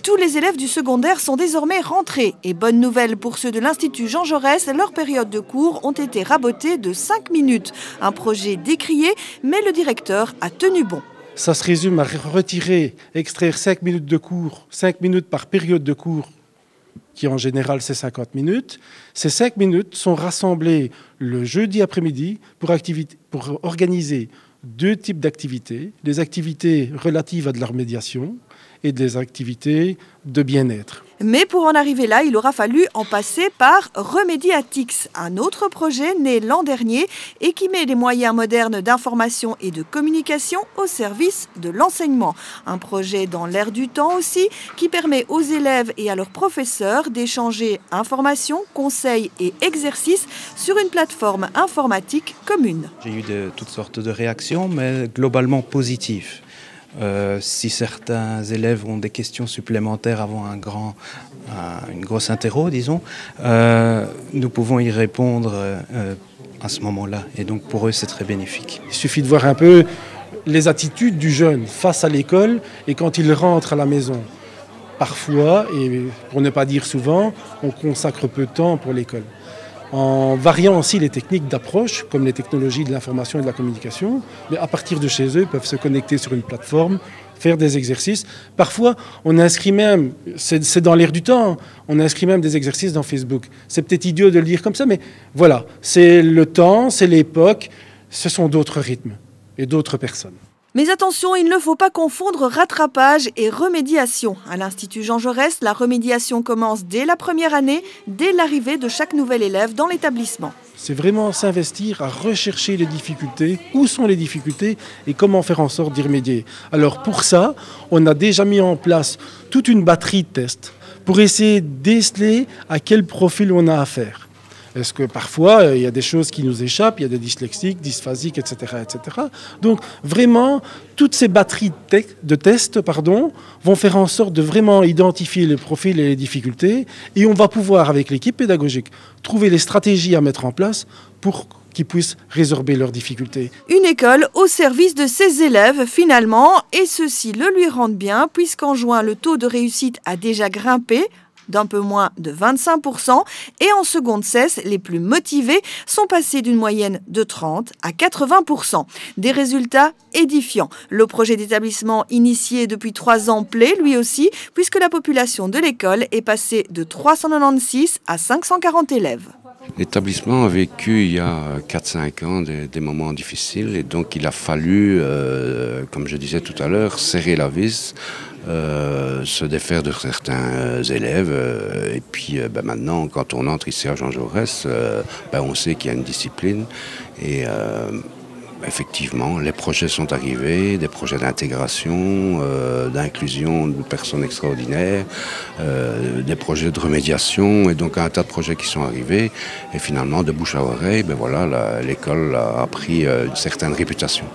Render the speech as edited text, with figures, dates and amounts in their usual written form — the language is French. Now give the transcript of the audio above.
Tous les élèves du secondaire sont désormais rentrés. Et bonne nouvelle pour ceux de l'Institut Jean Jaurès, leurs périodes de cours ont été rabotées de 5 minutes. Un projet décrié, mais le directeur a tenu bon. Ça se résume à retirer, extraire 5 minutes de cours, 5 minutes par période de cours, qui en général c'est 50 minutes. Ces 5 minutes sont rassemblées le jeudi après-midi pour organiser 2 types d'activités. Des activités relatives à de la remédiation et des activités de bien-être. Mais pour en arriver là, il aura fallu en passer par Remediatix, un autre projet né l'an dernier et qui met les moyens modernes d'information et de communication au service de l'enseignement. Un projet dans l'air du temps aussi, qui permet aux élèves et à leurs professeurs d'échanger informations, conseils et exercices sur une plateforme informatique commune. J'ai eu toutes sortes de réactions, mais globalement positives. Si certains élèves ont des questions supplémentaires avant une grosse interro, disons, nous pouvons y répondre à ce moment-là. Et donc pour eux, c'est très bénéfique. Il suffit de voir un peu les attitudes du jeune face à l'école et quand il rentre à la maison. Parfois, et pour ne pas dire souvent, on consacre peu de temps pour l'école. En variant aussi les techniques d'approche, comme les technologies de l'information et de la communication, mais à partir de chez eux, ils peuvent se connecter sur une plateforme, faire des exercices. Parfois, on inscrit même, c'est dans l'air du temps, on inscrit même des exercices dans Facebook. C'est peut-être idiot de le dire comme ça, mais voilà, c'est le temps, c'est l'époque, ce sont d'autres rythmes et d'autres personnes. Mais attention, il ne faut pas confondre rattrapage et remédiation. À l'Institut Jean Jaurès, la remédiation commence dès la première année, dès l'arrivée de chaque nouvel élève dans l'établissement. C'est vraiment s'investir à rechercher les difficultés, où sont les difficultés et comment faire en sorte d'y remédier. Alors pour ça, on a déjà mis en place toute une batterie de tests pour essayer de déceler à quel profil on a affaire. Est-ce que parfois, il y a des choses qui nous échappent, il y a des dyslexiques, dysphasiques, etc. etc. Donc vraiment, toutes ces batteries de tests vont faire en sorte de vraiment identifier les profils et les difficultés et on va pouvoir, avec l'équipe pédagogique, trouver les stratégies à mettre en place pour qu'ils puissent résorber leurs difficultés. Une école au service de ses élèves finalement, et ceux-ci le lui rendent bien puisqu'en juin, le taux de réussite a déjà grimpé d'un peu moins de 25%, et en seconde cesse, les plus motivés sont passés d'une moyenne de 30 à 80%. Des résultats édifiants. Le projet d'établissement initié depuis 3 ans plaît lui aussi, puisque la population de l'école est passée de 396 à 540 élèves. L'établissement a vécu il y a 4-5 ans des moments difficiles et donc il a fallu, comme je disais tout à l'heure, serrer la vis, se défaire de certains élèves et puis maintenant quand on entre ici à Jean Jaurès, on sait qu'il y a une discipline et effectivement les projets sont arrivés, des projets d'intégration, d'inclusion de personnes extraordinaires, des projets de remédiation et donc un tas de projets qui sont arrivés et finalement de bouche à oreille, l'école a pris une certaine réputation.